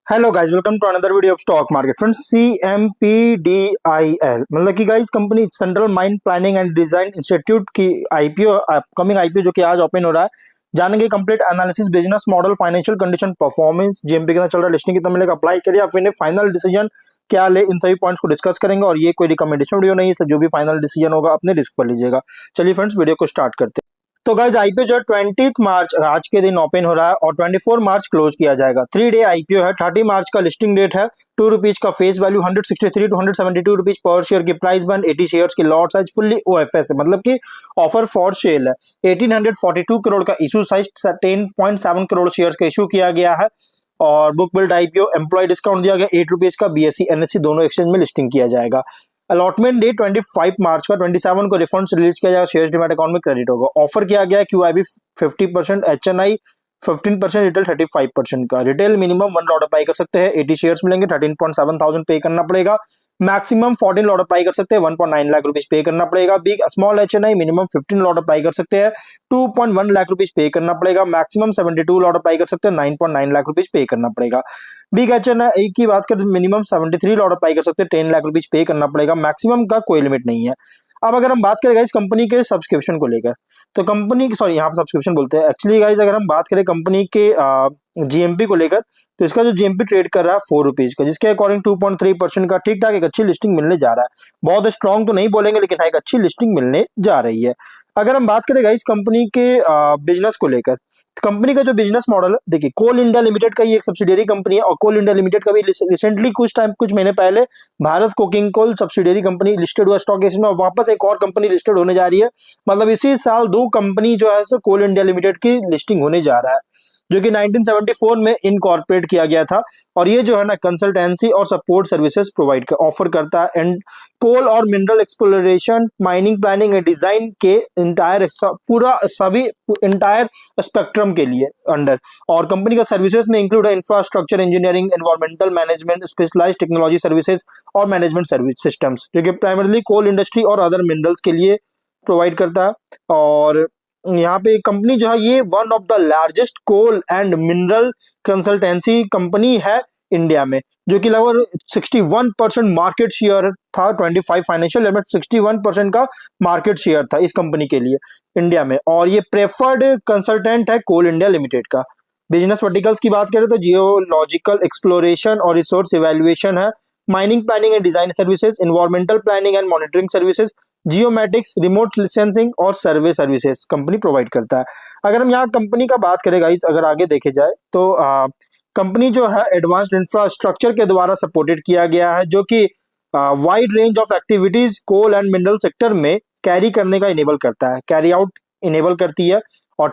Hello guys, welcome to another video of stock market friends. CMPDIL मतलब कि guys company central mine planning and design institute की IPO upcoming IPO जो कि आज open हो रहा है। जानेंगे complete analysis, business model, financial condition, performance, GMP कितना चल रहा है, लिस्टिंग कितना मिलेगा, अप्लाई करिए या फिर फाइनल डिसीजन क्या ले, इन सभी पॉइंट्स को डिस्कस करेंगे। और ये कोई रिकमेंडेशन वीडियो नहीं है, इसलिए जो भी फाइनल डिसीजन होगा अपने रिस्क पर लीजिएगा। चलिए फ्रेंड्स, वीडियो को स्टार्ट करते हैं। तो गाइज आईपीओ जो है 20 मार्च आज के दिन ओपन हो रहा है और 24 मार्च क्लोज किया जाएगा। 3 डे आईपीओ है। 30 मार्च का लिस्टिंग डेट है। ₹2 का फेस वैल्यू, 163 टू 172 रुपीज पर शेयर की प्राइस बंद, 80 शेयर्स की लॉट साइज, फुल्ली ओएफएस है मतलब कि ऑफर फॉर सेल है। 1842 करोड़ का इशू साइज, 10.7 करोड़ शेयर्स का इशू किया गया है। और book build IPO, employ discount दिया गया ₹8 का। बीएसई एनएससी दोनों एक्सचेंज में लिस्टिंग किया जाएगा। अलॉटमेंट डेट 25 मार्च का। 27 को रिफंड्स रिलीज किया जाएगा, शेयर्स डिमैट अकाउंट में क्रेडिट होगा। ऑफर किया गया क्यूआईबी 50%, एचएनआई 15%, रिटेल 35% का। रिटेल मिनिमम $1 अप्लाई कर सकते हैं, 80 शेयर्स मिलेंगे, 13.7 थाउजेंड पे करना पड़ेगा। मैक्सिमम 14 लॉट अप्लाई कर सकते हैं, 1.9 लाख रुपीज पे करना पड़ेगा। Big small HNI minimum 15 lot apply कर सकते हैं, 2.1 लाख रुपीज पे करना पड़ेगा। मैक्सिमम 72 लॉट अप्लाई कर सकते हैं, 9.9 लाख रुपीज पे करना पड़ेगा। बिग एचएनआई की बात करें तो मिनिमम 73 लॉट अप्लाई कर सकते हैं, 10 लाख रुपीज पे करना पड़ेगा। मैक्सिमम का कोई लिमिट नहीं है। अब अगर हम बात करें गाइस कंपनी के सब्सक्रिप्शन को लेकर, तो कंपनी सॉरी यहाँ पर सब्सक्रिप्शन बोलते हैं एक्चुअली गाइस, अगर हम बात करें कंपनी के जीएमपी को लेकर, तो इसका जो जीएमपी ट्रेड कर रहा है ₹4 का, जिसके अकॉर्डिंग 2.3% का ठीक ठाक एक अच्छी लिस्टिंग मिलने जा रहा है। बहुत स्ट्रॉन्ग तो नहीं बोलेंगे, लेकिन हाँ एक अच्छी लिस्टिंग मिलने जा रही है। अगर हम बात करें गाइस कंपनी के बिजनेस को लेकर, कंपनी का जो बिजनेस मॉडल है, देखिए कोल इंडिया लिमिटेड का ये एक सब्सिडियरी कंपनी है। और कोल इंडिया लिमिटेड का भी रिसेंटली कुछ महीने पहले Bharat coking coal subsidiary company listed हुआ स्टॉक एक्सचेंज में, और वापस एक और कंपनी लिस्टेड होने जा रही है। मतलब इसी साल दो कंपनी जो है सो कोल इंडिया लिमिटेड की लिस्टिंग होने जा रहा है, जो कि 1974 में इनकॉर्पोरेट किया गया था। और ये जो है ना कंसल्टेंसी और सपोर्ट सर्विसेज प्रोवाइड ऑफर करता है एंड कोल और mineral exploration, mining, planning and design के इंटायर पूरा सभी इंटायर स्पेक्ट्रम के लिए अंडर। और कंपनी का सर्विसेज में इंक्लूड है infrastructure engineering, environmental management, specialised technology services और मैनेजमेंट सर्विस सिस्टम्स, जो कि प्राइमरली कोल इंडस्ट्री और अदर मिनरल्स के लिए प्रोवाइड करता है। और यहाँ पे कंपनी जो है ये one of the largest coal and mineral consultancy company है इंडिया में, जो कि लगभग 61% मार्केट शेयर था। 25 फाइनेंशियल लिमिट 61% का मार्केट शेयर था इस कंपनी के लिए इंडिया में। और ये प्रेफर्ड कंसल्टेंट है कोल इंडिया लिमिटेड का। बिजनेस वर्टिकल्स की बात करें तो जियोलॉजिकल एक्सप्लोरेशन और रिसोर्स इवैल्यूएशन है, mining, planning and design services, environmental planning and monitoring services, geomatics, remote sensing और सर्वे सर्विसेज कंपनी प्रोवाइड करता है। अगर हम यहाँ कंपनी का बात करें गाइस, अगर आगे देखे जाए तो कंपनी जो है एडवांस्ड इंफ्रास्ट्रक्चर के द्वारा सपोर्टेड किया गया है, जो कि wide range of activities coal and mineral sector में कैरी करने का इनेबल करता है, कैरी आउट इनेबल करती है। और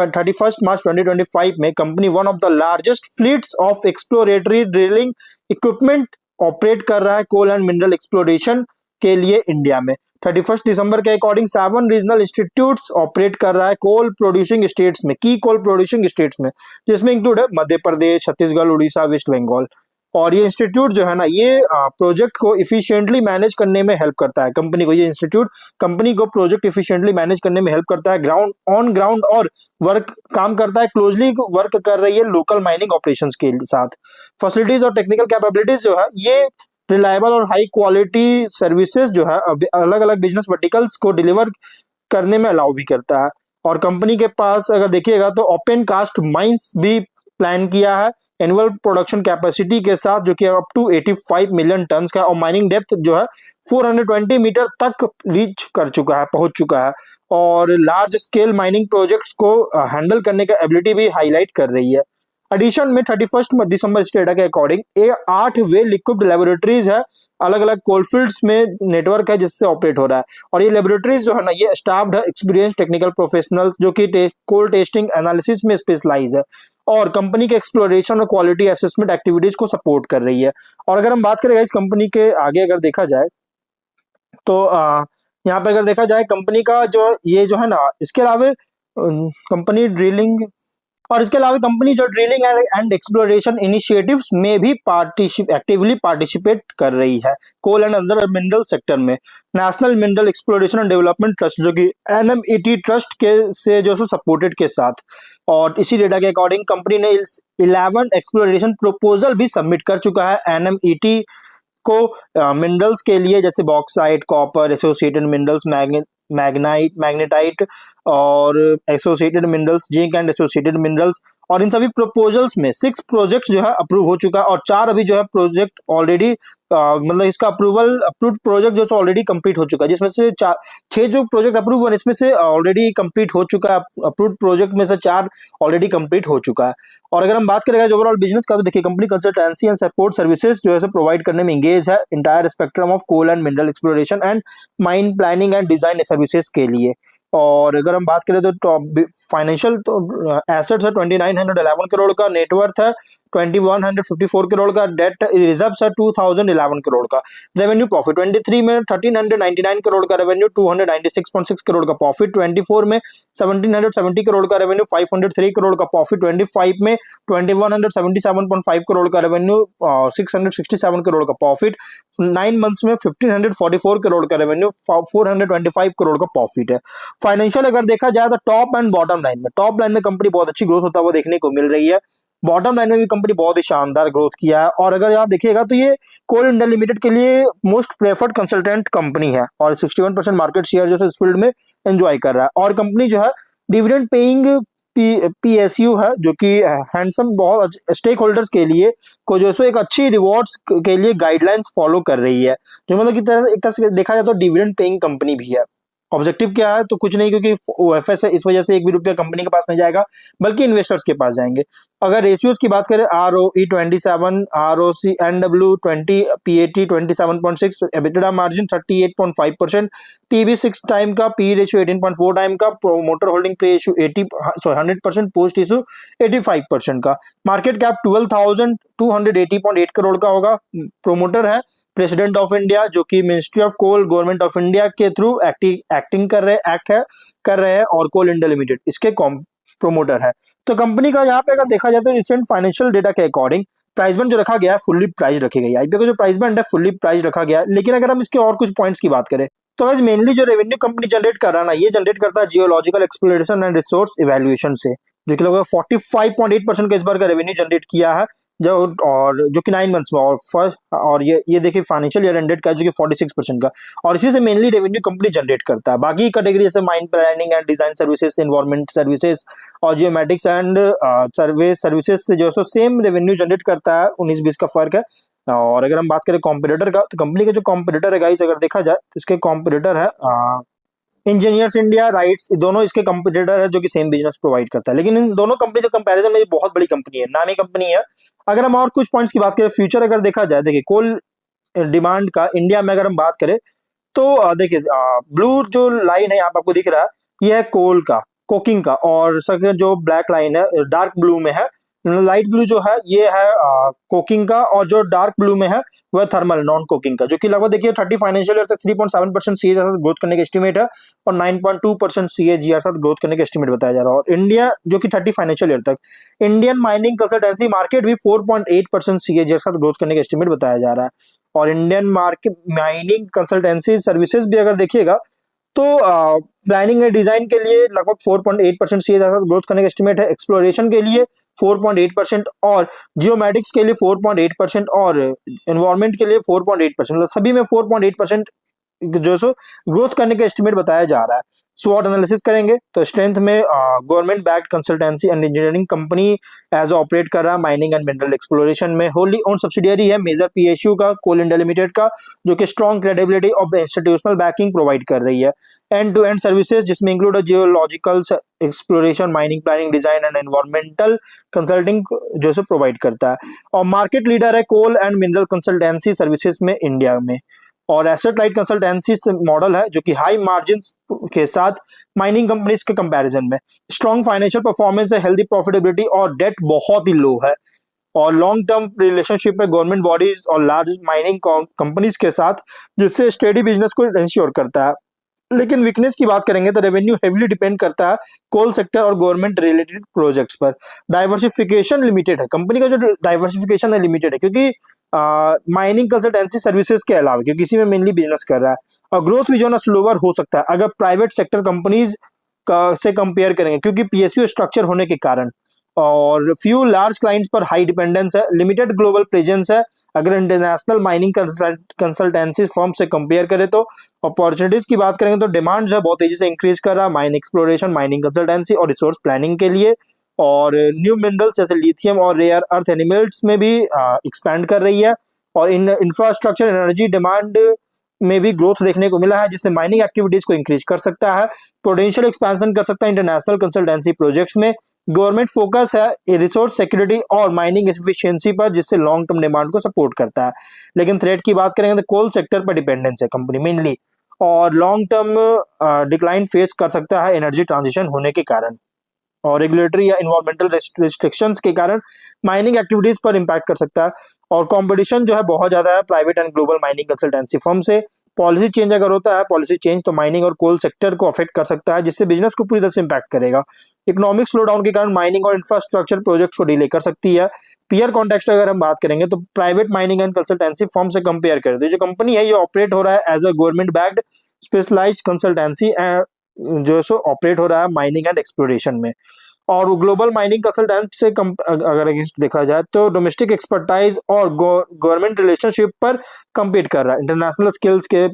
31 मार्च 2025 में company one of the largest fleets of exploratory drilling equipment operate कर रहा है कोल एंड मिनरल एक्सप्लोरेशन के लिए इंडिया में। 31 दिसंबर के अकॉर्डिंग 7 रीजनल इंस्टीट्यूट्स ऑपरेट कर रहा है कोल प्रोड्यूसिंग स्टेट्स में, की कोल प्रोड्यूसिंग स्टेट्स में, जिसमें इंक्लूड है मध्य प्रदेश, छत्तीसगढ़, उड़ीसा, वेस्ट बंगाल। और ये इंस्टीट्यूट जो है ना ये प्रोजेक्ट को इफिशिएंटली मैनेज करने में हेल्प करता है कंपनी को। ये इंस्टीट्यूट कंपनी को प्रोजेक्ट इफिशिएंटली मैनेज करने में हेल्प करता है, ग्राउंड ऑन ग्राउंड और वर्क काम करता है, क्लोजली वर्क कर रही है लोकल माइनिंग ऑपरेशंस के साथ। फैसिलिटीज और टेक्निकल कैपेबिलिटीज जो है ये रिलायबल और हाई क्वालिटी सर्विसेज जो है अलग अलग बिजनेस वर्टिकल्स को डिलीवर करने में अलाउ भी करता है। और कंपनी के पास अगर देखिएगा तो ओपन कास्ट माइंस भी प्लान किया है एनुअल प्रोडक्शन कैपेसिटी के साथ, जो कि अप टू 85 मिलियन टन का। और माइनिंग डेप्थ जो है 420 मीटर तक रीच कर चुका है, पहुंच चुका है। और लार्ज स्केल माइनिंग प्रोजेक्ट्स को हैंडल करने का एबिलिटी भी हाईलाइट कर रही है। एडिशन में 31 दिसंबर इस डेटा के अकॉर्डिंग ये 8 वेल इक्विप्ड लेबोरेटरीज है, अलग अलग कोलफील्ड्स में नेटवर्क है जिससे ऑपरेट हो रहा है। और ये लेबोरेटरीज जो है ना ये स्टाफ्ड है एक्सपीरियंस टेक्निकल प्रोफेशनल्स, जो कि कोल टेस्टिंग एनालिसिस में स्पेशलाइज है और कंपनी के एक्सप्लोरेशन और क्वालिटी असेसमेंट एक्टिविटीज को सपोर्ट कर रही है। और अगर हम बात करें इस कंपनी के आगे अगर देखा जाए तो यहाँ पे अगर देखा जाए कंपनी का जो ये जो है ना, इसके अलावा कंपनी ड्रिलिंग और इसके अलावा कंपनी जो ड्रिलिंग एंड एक्सप्लोरेशन इनिशिएटिव्स में भी एक्टिवली पार्टिसिपेट कर रही है coal and other mineral sector में। National mineral exploration and development trust जो कि NMET ट्रस्ट के से जो सपोर्टेड के साथ, और इसी डेटा के अकॉर्डिंग कंपनी ने 11 एक्सप्लोरेशन प्रपोजल भी सबमिट कर चुका है NMET को मिनरल्स के लिए, जैसे bauxite, copper, associated minerals, magnetite और associated minerals, zinc and associated minerals. और इन सभी प्रपोजल्स में 6 प्रोजेक्ट जो है अप्रूव हो चुका है और 4 अभी जो है प्रोजेक्ट ऑलरेडी मतलब इसका अप्रूव्ड प्रोजेक्ट जो ऑलरेडी कंप्लीट हो चुका है, जिसमें से 6 जो प्रोजेक्ट अप्रूव हुए इसमें से ऑलरेडी कंप्लीट हो चुका है। अप्रूव्ड प्रोजेक्ट में से 4 ऑलरेडी कंप्लीट हो चुका है। और अगर हम बात करेंगे ओवरऑल बिजनेस का, तो देखिए company consultancy and support services जो है प्रोवाइड करने में एंगेज है entire spectrum of coal and mineral exploration and mine planning and design services के लिए। और अगर हम बात करें तो फाइनेंशियल तो एसेट्स है 2911 करोड़ का, नेटवर्थ है 2154 करोड़ का, डेट रिजर्व है 2011 करोड़ का, रेवेन्यू प्रॉफिट 23 में 1399 करोड़ का रेवेन्यू, 296.6 करोड़ का प्रॉफिट, 24 में 1770 करोड़ का रेवेन्यू, 503 करोड़ का प्रॉफिट, 25 में 2177.5 करोड़ का रेवेन्यू, 667 करोड़ का प्रॉफिट, 9 मंथ्स में 1544 करोड़ का रेवेन्यू, 425 करोड़ का प्रॉफिट है। फाइनेंशियल अगर देखा जाए तो टॉप एंड बॉटम लाइन में, टॉप लाइन में कंपनी बहुत अच्छी ग्रोथ होता हुआ देखने को मिल रही है, बॉटम लाइन में भी कंपनी बहुत ही शानदार ग्रोथ किया है। और अगर आप देखिएगा तो ये कोल इंडिया लिमिटेड के लिए मोस्ट प्रेफर्ड कंसल्टेंट कंपनी है और 61% मार्केट शेयर जो है इस फील्ड में एंजॉय कर रहा है। और कंपनी जो है डिविडेंड पेइंग PSU है, जो कि हैंडसम बहुत स्टेक होल्डर्स के लिए को जो एक अच्छी रिवॉर्ड्स के लिए गाइडलाइंस फॉलो कर रही है, जो मतलब कि एक तरह से देखा जाए तो डिविडेंड पेइंग कंपनी भी है। ऑब्जेक्टिव क्या है तो कुछ नहीं, क्योंकि OFS है इस वजह से 1 भी रुपया कंपनी के पास नहीं जाएगा बल्कि इन्वेस्टर्स के पास जाएंगे। अगर रेशियोज की बात करें, ROE 27, ROC NW 20, PAT 27.6, EBITDA margin 38.5%, PB 6 time का, PE रेशियो 18.4 टाइम का, प्रोमोटर होल्डिंग पे रेशियो 100%, पोस्ट इशू 85% का, मार्केट कैप 12,280.8 करोड़ का होगा, प्रोमोटर है प्रेसिडेंट ऑफ इंडिया, जो कि ministry of coal government of India के थ्रू एक्टिंग कर रहे हैं और कोल इंडिया लिमिटेड इसके प्रोमोटर है। तो कंपनी का यहाँ पे अगर देखा जाए तो रिसेंट फाइनेंशियल डेटा के अकॉर्डिंग प्राइस बैंड जो रखा गया है फुल्ली प्राइस रखी गई है, IPO का जो प्राइस बैंड है फुल्ली प्राइस रखा गया है। लेकिन अगर हम इसके और कुछ पॉइंट्स की बात करें तो गाइस मेनली जो रेवेन्यू कंपनी जनरेट कर रहा है ना, ये जनरेट करता है geological exploration and resource evaluation से, जो कि लगभग 45.8% का इस बार का रेवेन्यू जनरेट किया है, जो कि 9 मंथ्स में। और फर्स्ट और ये देखिए फाइनेंशियल ईयर एंडेड का जो कि 46% का, और इसी से मेनली रेवेन्यू कंपनी जनरेट करता है। बाकी कैटेगरी जैसे mine planning and design services, environment services और जियोमेटिक्स एंड सर्वे सर्विसेज से जो सेम रेवेन्यू जनरेट करता है, 19-20 का फर्क है। और अगर हम बात करें कॉम्पिटिटर का, तो कंपनी के जो कॉम्पिटिटर है गाइस अगर देखा जाए तो इसके कॉम्पिटिटर है इंजीनियर्स इंडिया, राइट्स, दोनों इसके कंपटीटर है जो कि सेम बिजनेस प्रोवाइड करता है। लेकिन इन दोनों कंपनी के कंपैरिजन में ये बहुत बड़ी कंपनी है, नामी कंपनी है। अगर हम और कुछ पॉइंट्स की बात करें फ्यूचर अगर देखा जाए, देखिए कोल डिमांड का इंडिया में अगर हम बात करें तो देखिए ब्लू जो लाइन है यहाँ पे आपको दिख रहा है, ये है कोल का, कोकिंग का, और सेकंड जो ब्लैक लाइन है डार्क ब्लू में है, लाइट ब्लू जो है ये है कोकिंग का, और जो डार्क ब्लू में है वह थर्मल नॉन कोकिंग का, जो कि लगभग देखिए 30 फाइनेंशियल ईयर तक 3.7% CAGR ग्रोथ करने का एस्टिमेट है और 9.2% CAGR साथ ग्रोथ करने का एस्टिमेट बताया जा रहा है। और इंडिया जो कि 30 फाइनेंशियल ईयर तक इंडियन माइनिंग कंसल्टेंसी मार्केट भी 4.8% CAGR साथ ग्रोथ करने का एस्टिमेट बताया जा रहा है। और Indian market mining consultancy services भी अगर देखिएगा तो प्लानिंग एंड डिजाइन के लिए लगभग 4.8% CAGR ग्रोथ करने का एस्टिमेट है, एक्सप्लोरेशन के लिए 4.8% और जियोमेटिक्स के लिए 4.8% और एनवायरमेंट के लिए 4.8%, मतलब सभी में 4.8% जो सो ग्रोथ करने का एस्टिमेट बताया जा रहा है। स्वॉट एनालिसिस करेंगे तो स्ट्रेंथ में government backed consultancy and engineering company as operate कर रहा है माइनिंग एंड मिनरल एक्सप्लोरेशन में, होली ओन सब्सिडियरी है मेजर PSU का, कोल इंडिया लिमिटेड का, जो कि स्ट्रॉन्ग क्रेडिबिलिटी और इंस्टीट्यूशनल बैकिंग प्रोवाइड कर रही है। एंड टू एंड सर्विसेज जिसमें include geological exploration, mining planning, design and environmental consulting जो से प्रोवाइड करता है। और मार्केट लीडर है coal and mineral consultancy services में इंडिया में। और एसेट लाइट कंसल्टेंसी मॉडल है जो कि हाई मार्जिन के साथ माइनिंग कंपनीज के कंपैरिजन में स्ट्रॉन्ग फाइनेंशियल परफॉर्मेंस है, हेल्दी प्रॉफिटेबिलिटी और डेट बहुत ही लो है, और लॉन्ग टर्म रिलेशनशिप है गवर्नमेंट बॉडीज और लार्ज माइनिंग कंपनीज के साथ, जिससे स्टेडी बिजनेस को इंश्योर करता है। लेकिन वीकनेस की बात करेंगे तो रेवेन्यू हेवीली डिपेंड करता है कोल सेक्टर और गवर्नमेंट रिलेटेड प्रोजेक्ट्स पर। डाइवर्सिफिकेशन लिमिटेड है, कंपनी का जो डाइवर्सिफिकेशन है लिमिटेड है, क्योंकि माइनिंग कंसल्टेंसी सर्विसेज के अलावा, क्योंकि इसी में मेनली बिजनेस कर रहा है, और ग्रोथ भी जो है ना स्लोवर हो सकता है अगर प्राइवेट सेक्टर कंपनीज से कंपेयर करेंगे, क्योंकि पीएसयू स्ट्रक्चर होने के कारण, और फ्यू लार्ज क्लाइंट्स पर हाई डिपेंडेंस है, लिमिटेड ग्लोबल प्रेजेंस है। अगर इंटरनेशनल माइनिंग कंसल्टेंसी फर्म से कंपेयर करें तो अपॉर्चुनिटीज की बात करेंगे तो डिमांड जो है बहुत तेजी से इंक्रीज कर रहा है माइन एक्सप्लोरेशन, माइनिंग कंसल्टेंसी और रिसोर्स प्लानिंग के लिए। और न्यू मिनरल्स जैसे लिथियम और रेयर अर्थ एनिमल्स में भी एक्सपैंड कर रही है, और इन इंफ्रास्ट्रक्चर एनर्जी डिमांड में भी ग्रोथ देखने को मिला है, जिससे माइनिंग एक्टिविटीज को इंक्रीज कर सकता है, पोटेंशियल एक्सपेंशन कर सकता है इंटरनेशनल कंसल्टेंसी प्रोजेक्ट्स में। गवर्नमेंट फोकस है रिसोर्स सिक्योरिटी और माइनिंग एफिशिएंसी पर, जिससे लॉन्ग टर्म डिमांड को सपोर्ट करता है। लेकिन थ्रेट की बात करेंगे तो कोल सेक्टर पर डिपेंडेंस है कंपनी मेनली, और लॉन्ग टर्म डिक्लाइन फेस कर सकता है एनर्जी ट्रांजिशन होने के कारण, और रेगुलेटरी या इन्वायरमेंटल रिस्ट्रिक्शंस के कारण माइनिंग एक्टिविटीज पर इम्पैक्ट कर सकता है। और कंपटीशन जो है बहुत ज्यादा है private and global mining consultancy firm से। पॉलिसी चेंज अगर होता है, पॉलिसी चेंज तो माइनिंग और कोल सेक्टर को अफेक्ट कर सकता है, जिससे बिजनेस को पूरी तरह से इम्पैक्ट करेगा। इकोनॉमिक स्लो डाउन के कारण माइनिंग और इंफ्रास्ट्रक्चर प्रोजेक्ट्स को डिले कर सकती है। पीयर कॉन्टेक्स्ट अगर हम बात करेंगे तो private mining and consultancy firm से कंपेयर करें तो जो कंपनी है ये ऑपरेट हो रहा है as a government backed specialised consultancy, जो सो ऑपरेट हो रहा है माइनिंग एंड एक्सप्लोरेशन में। और ग्लोबल माइनिंग कंसल्टेंट से अगर अगेंस्ट देखा जाए तो डोमेस्टिक एक्सपर्टाइज और गवर्नमेंट रिलेशनशिप पर compete कर रहा है, इंटरनेशनल स्किल्स के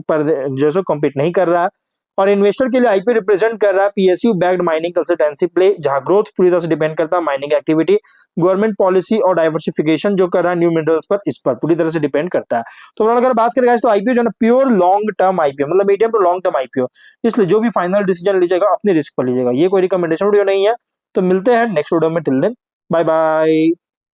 पर जो सो compete नहीं कर रहा है। और इन्वेस्टर के लिए आईपी रिप्रेजेंट कर रहा है PSU backed mining consultancy play, जहां ग्रोथ पूरी तरह से डिपेंड करता है माइनिंग एक्टिविटी, गवर्नमेंट पॉलिसी और डाइवर्सिफिकेशन जो कर रहा है न्यू मिनरल्स पर, इस पर पूरी तरह से डिपेंड करता है। तो अगर बात करें guys, तो आईपीओ जो है ना प्योर लॉन्ग टर्म आईपीओ, मतलब medium to long term IPO, इसलिए जो भी फाइनल डिसीजन लीजिएगा अपने रिस्क पर लीजिएगा, ये कोई रिकमेंडेशन वीडियो नहीं है। तो मिलते हैं नेक्स्ट वीडियो में, टिल देन बाय बाय।